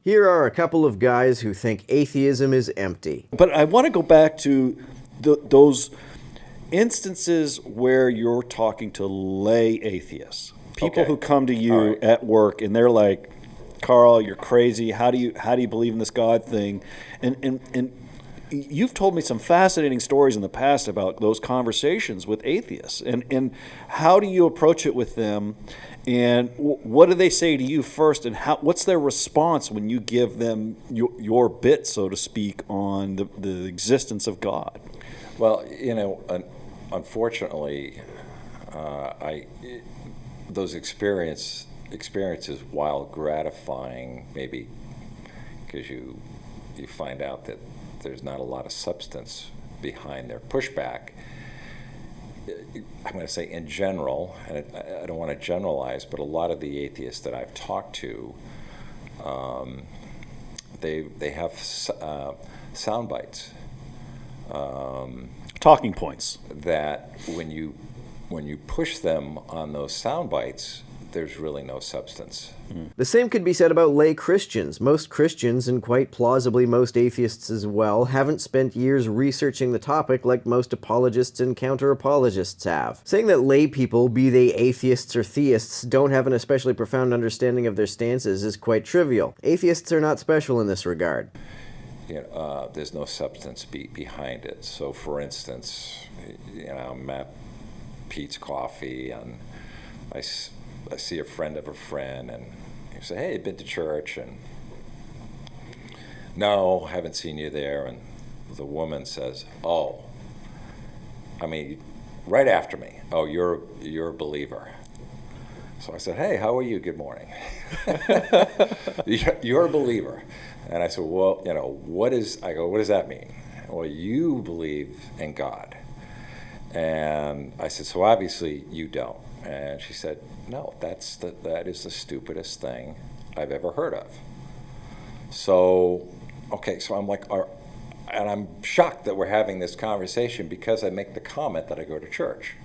Here are a couple of guys who think atheism is empty. But I want to go back to those instances where you're talking to lay atheists, people who come to you at work and they're like, "Carl, you're crazy. How do you believe in this God thing?" And you've told me some fascinating stories in the past about those conversations with atheists, and how do you approach it with them, and what do they say to you first, and what's their response when you give them your bit, so to speak, on the existence of God? Well, unfortunately, those experiences, while gratifying, maybe because you find out that there's not a lot of substance behind their pushback. I'm going to say in general, and I don't want to generalize, but a lot of the atheists that I've talked to, they have sound bites. Talking points. That when you push them on those sound bites, there's really no substance. The same could be said about lay Christians. Most Christians, and quite plausibly most atheists as well, haven't spent years researching the topic like most apologists and counter-apologists have. Saying that lay people, be they atheists or theists, don't have an especially profound understanding of their stances is quite trivial. Atheists are not special in this regard. There's no substance behind it. So, for instance, I'm at Pete's Coffee, and I see a friend of a friend, and you say, "Hey, been to church?" And "No, haven't seen you there." And the woman says, "Oh, right after me. Oh, you're a believer." So I said, "Hey, how are you? Good morning." You're a believer. And I said, "Well, what does that mean?" "Well, you believe in God." And I said, "So obviously you don't." And she said, "No, that is the stupidest thing I've ever heard of." So I'm like, and I'm shocked that we're having this conversation because I make the comment that I go to church.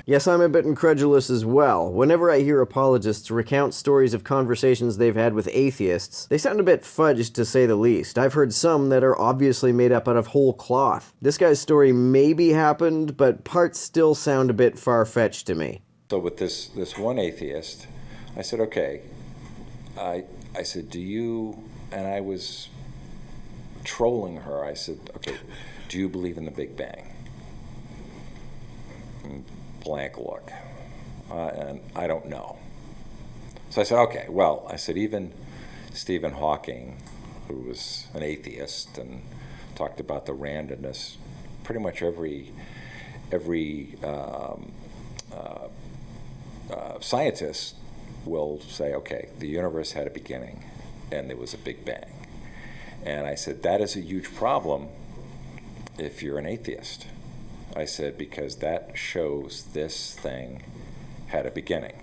Yes, I'm a bit incredulous as well. Whenever I hear apologists recount stories of conversations they've had with atheists, they sound a bit fudged, to say the least. I've heard some that are obviously made up out of whole cloth. This guy's story maybe happened, but parts still sound a bit far-fetched to me. So with this one atheist, I said, "Okay," I said, "Do you," and I was trolling her, I said, "Okay, do you believe in the Big Bang?" Blank look. And I don't know. So I said, "Okay, well," I said, "even Stephen Hawking, who was an atheist and talked about the randomness, pretty much every scientist will say, okay, the universe had a beginning and there was a Big Bang." And I said, that is a huge problem if you're an atheist. I said, because that shows this thing had a beginning.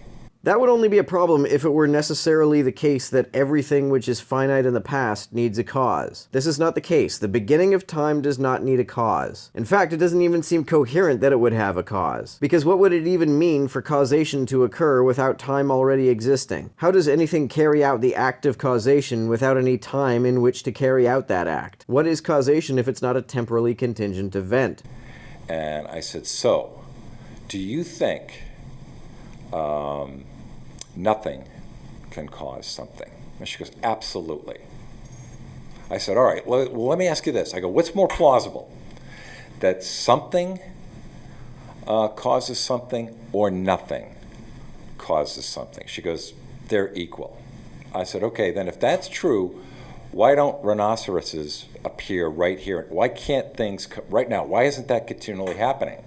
That would only be a problem if it were necessarily the case that everything which is finite in the past needs a cause. This is not the case. The beginning of time does not need a cause. In fact, it doesn't even seem coherent that it would have a cause. Because what would it even mean for causation to occur without time already existing? How does anything carry out the act of causation without any time in which to carry out that act? What is causation if it's not a temporally contingent event? And I said, so, do you think nothing can cause something? And she goes, absolutely. I said, all right, well, let me ask you this. I go, what's more plausible? That something causes something or nothing causes something? She goes, they're equal. I said, okay, then if that's true, why don't rhinoceroses appear right here? Why can't things, right now, why isn't that continually happening?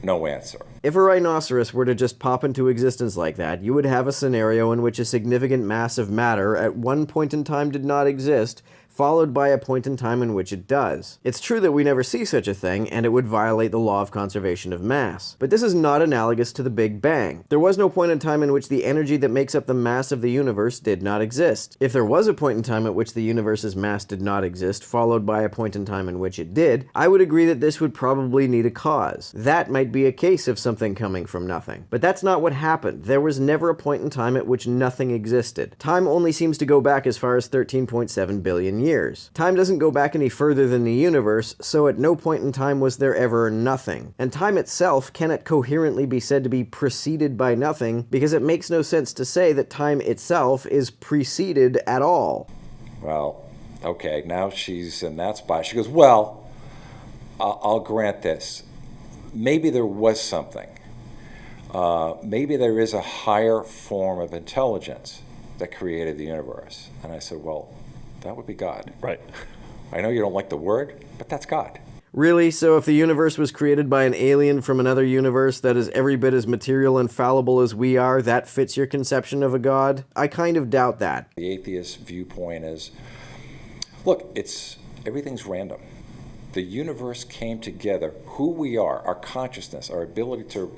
No answer. If a rhinoceros were to just pop into existence like that, you would have a scenario in which a significant mass of matter at one point in time did not exist, followed by a point in time in which it does. It's true that we never see such a thing, and it would violate the law of conservation of mass. But this is not analogous to the Big Bang. There was no point in time in which the energy that makes up the mass of the universe did not exist. If there was a point in time at which the universe's mass did not exist, followed by a point in time in which it did, I would agree that this would probably need a cause. That might be a case of something coming from nothing. But that's not what happened. There was never a point in time at which nothing existed. Time only seems to go back as far as 13.7 billion years. Time doesn't go back any further than the universe, so at no point in time was there ever nothing. And time itself cannot coherently be said to be preceded by nothing, because it makes no sense to say that time itself is preceded at all. Well, okay, now she's in that spot. She goes, well, I'll grant this. Maybe there was something. Maybe there is a higher form of intelligence that created the universe. And I said, well, that would be God. Right. I know you don't like the word, but that's God. Really? So if the universe was created by an alien from another universe that is every bit as material and fallible as we are, that fits your conception of a God? I kind of doubt that. The atheist viewpoint is, look, everything's random. The universe came together. Who we are, our consciousness, our ability to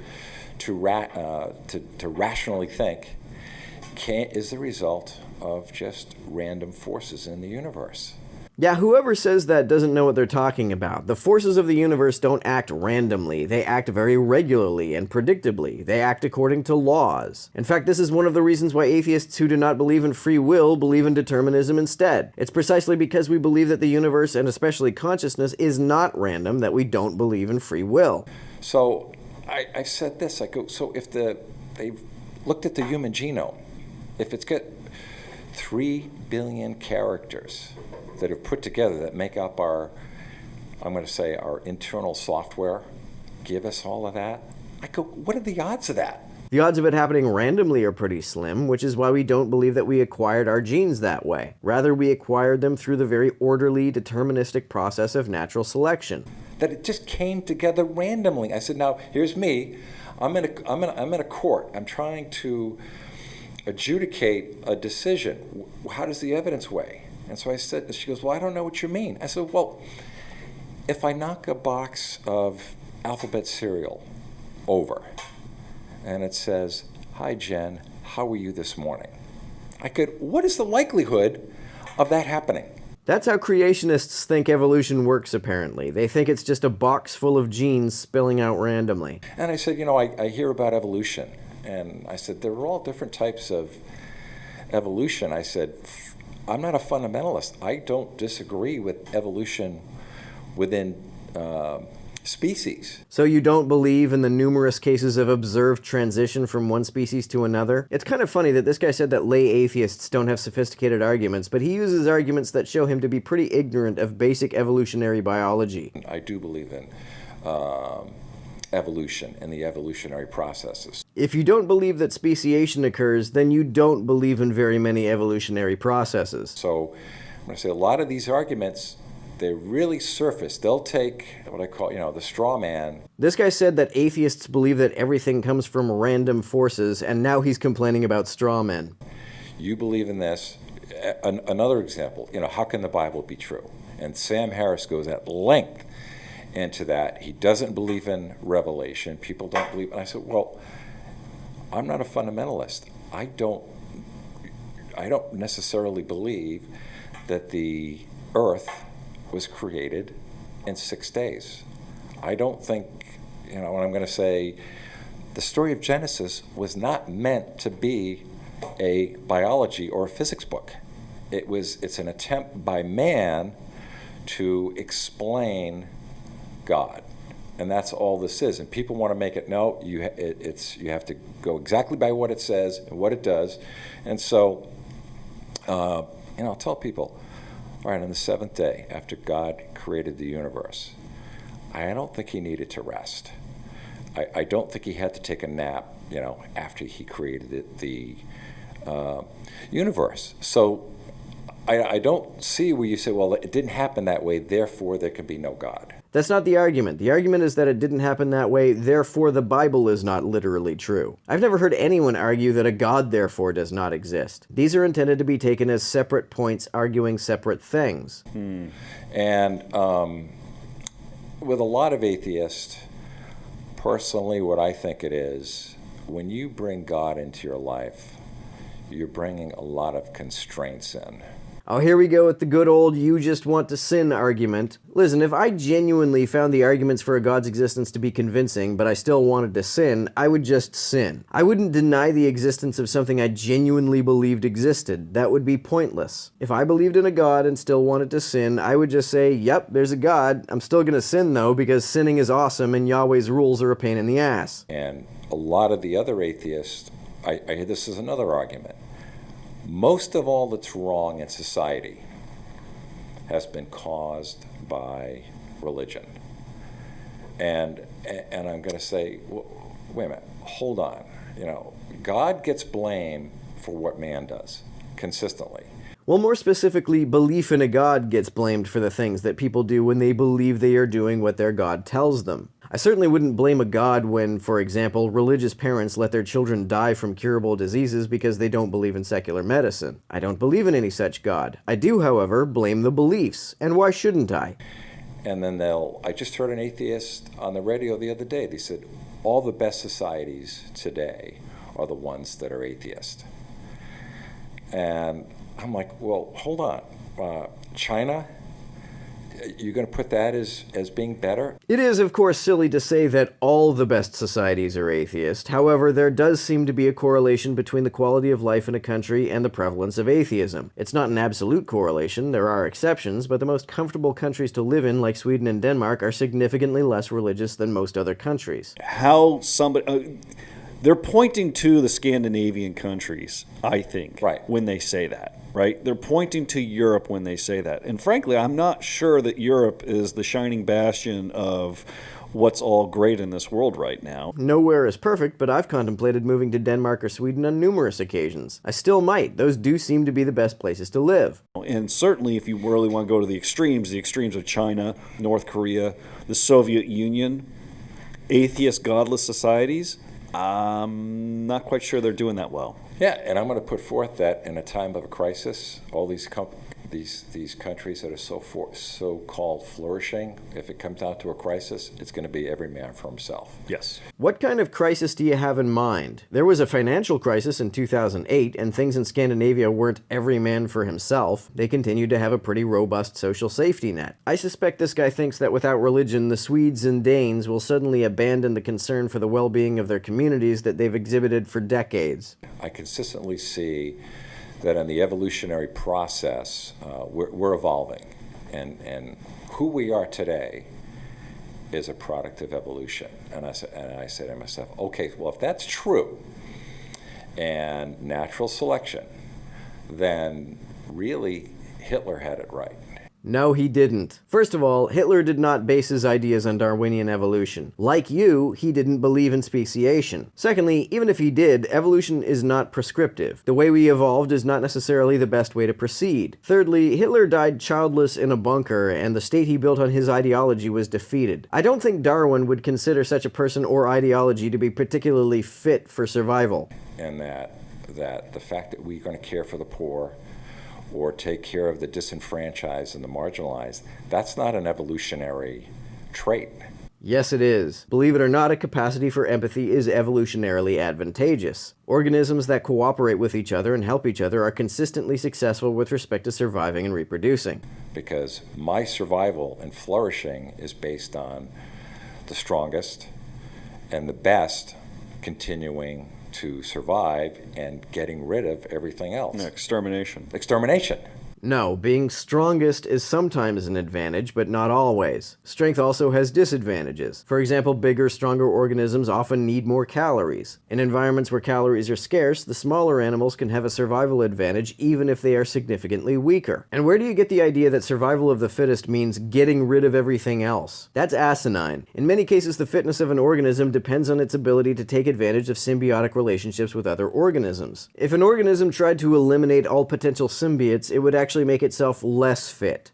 rationally think, is the result of just random forces in the universe. Yeah, whoever says that doesn't know what they're talking about. The forces of the universe don't act randomly. They act very regularly and predictably. They act according to laws. In fact, this is one of the reasons why atheists who do not believe in free will believe in determinism instead. It's precisely because we believe that the universe, and especially consciousness, is not random, that we don't believe in free will. So I said this, I go, so if they've looked at the human genome, if it's got 3 billion characters that are put together that make up our internal software, give us all of that. I go, what are the odds of that? The odds of it happening randomly are pretty slim, which is why we don't believe that we acquired our genes that way. Rather, we acquired them through the very orderly, deterministic process of natural selection. That it just came together randomly. I said, now here's me. I'm in a court. I'm trying to adjudicate a decision. How does the evidence weigh? And so I said, she goes, well, I don't know what you mean. I said, well, if I knock a box of alphabet cereal over and it says, hi, Jen, how are you this morning? I could, what is the likelihood of that happening? That's how creationists think evolution works, apparently. They think it's just a box full of genes spilling out randomly. And I said, I hear about evolution. And I said, there are all different types of evolution. I said, I'm not a fundamentalist. I don't disagree with evolution within species. So you don't believe in the numerous cases of observed transition from one species to another? It's kind of funny that this guy said that lay atheists don't have sophisticated arguments, but he uses arguments that show him to be pretty ignorant of basic evolutionary biology. I do believe in evolution and the evolutionary processes. If you don't believe that speciation occurs, then you don't believe in very many evolutionary processes. So I'm going to say a lot of these arguments, they really surface. They'll take what I call, the straw man. This guy said that atheists believe that everything comes from random forces, and now he's complaining about straw men. You believe in this. Another example, how can the Bible be true? And Sam Harris goes at length into that. He doesn't believe in revelation. People don't believe. And I said, well, I'm not a fundamentalist. I don't necessarily believe that the earth was created in 6 days. I don't think, what I'm going to say, the story of Genesis was not meant to be a biology or a physics book. It's an attempt by man to explain God. And that's all this is. And people want to make it, no, you have to go exactly by what it says and what it does. And so, I'll tell people, all right, on the seventh day, after God created the universe, I don't think he needed to rest. I don't think he had to take a nap, after he created the universe. So I don't see where you say, well, it didn't happen that way, therefore there can be no God. That's not the argument. The argument is that it didn't happen that way, therefore the Bible is not literally true. I've never heard anyone argue that a God therefore does not exist. These are intended to be taken as separate points arguing separate things. And with a lot of atheists, personally what I think it is, when you bring God into your life, you're bringing a lot of constraints in. Oh, here we go with the good old you just want to sin argument. Listen, if I genuinely found the arguments for a God's existence to be convincing, but I still wanted to sin, I would just sin. I wouldn't deny the existence of something I genuinely believed existed. That would be pointless. If I believed in a God and still wanted to sin, I would just say, yep, there's a God. I'm still gonna sin though, because sinning is awesome and Yahweh's rules are a pain in the ass. And a lot of the other atheists, I hear this is another argument. Most of all that's wrong in society has been caused by religion. And I'm going to say, wait a minute, hold on. God gets blamed for what man does consistently. Well, more specifically, belief in a God gets blamed for the things that people do when they believe they are doing what their God tells them. I certainly wouldn't blame a God when, for example, religious parents let their children die from curable diseases because they don't believe in secular medicine. I don't believe in any such God. I do, however, blame the beliefs. And why shouldn't I? And then I just heard an atheist on the radio the other day. They said, all the best societies today are the ones that are atheist. And I'm like, well, hold on. China? You're going to put that as being better? It is, of course, silly to say that all the best societies are atheist. However, there does seem to be a correlation between the quality of life in a country and the prevalence of atheism. It's not an absolute correlation, there are exceptions, but the most comfortable countries to live in, like Sweden and Denmark, are significantly less religious than most other countries. They're pointing to the Scandinavian countries, I think, right, when they say that. Right? They're pointing to Europe when they say that. And frankly, I'm not sure that Europe is the shining bastion of what's all great in this world right now. Nowhere is perfect, but I've contemplated moving to Denmark or Sweden on numerous occasions. I still might. Those do seem to be the best places to live. And certainly if you really want to go to the extremes of China, North Korea, the Soviet Union, atheist, godless societies, I'm not quite sure they're doing that well. Yeah, and I'm going to put forth that in a time of a crisis, all these countries that are so-called flourishing, if it comes down to a crisis, it's going to be every man for himself. Yes. What kind of crisis do you have in mind? There was a financial crisis in 2008, and things in Scandinavia weren't every man for himself. They continued to have a pretty robust social safety net. I suspect this guy thinks that without religion, the Swedes and Danes will suddenly abandon the concern for the well-being of their communities that they've exhibited for decades. I consistently see that in the evolutionary process, we're evolving. And who we are today is a product of evolution. And I say to myself, okay, well, if that's true, and natural selection, then really Hitler had it right. No, he didn't. First of all, Hitler did not base his ideas on Darwinian evolution. Like you, he didn't believe in speciation. Secondly, even if he did, evolution is not prescriptive. The way we evolved is not necessarily the best way to proceed. Thirdly, Hitler died childless in a bunker, and the state he built on his ideology was defeated. I don't think Darwin would consider such a person or ideology to be particularly fit for survival. And that the fact that we're going to care for the poor, or take care of the disenfranchised and the marginalized, that's not an evolutionary trait. Yes, it is. Believe it or not, a capacity for empathy is evolutionarily advantageous. Organisms that cooperate with each other and help each other are consistently successful with respect to surviving and reproducing. Because my survival and flourishing is based on the strongest and the best continuing to survive and getting rid of everything else. Extermination. No, being strongest is sometimes an advantage, but not always. Strength also has disadvantages. For example, bigger, stronger organisms often need more calories. In environments where calories are scarce, the smaller animals can have a survival advantage even if they are significantly weaker. And where do you get the idea that survival of the fittest means getting rid of everything else? That's asinine. In many cases, the fitness of an organism depends on its ability to take advantage of symbiotic relationships with other organisms. If an organism tried to eliminate all potential symbiotes, it would actually actually make itself less fit.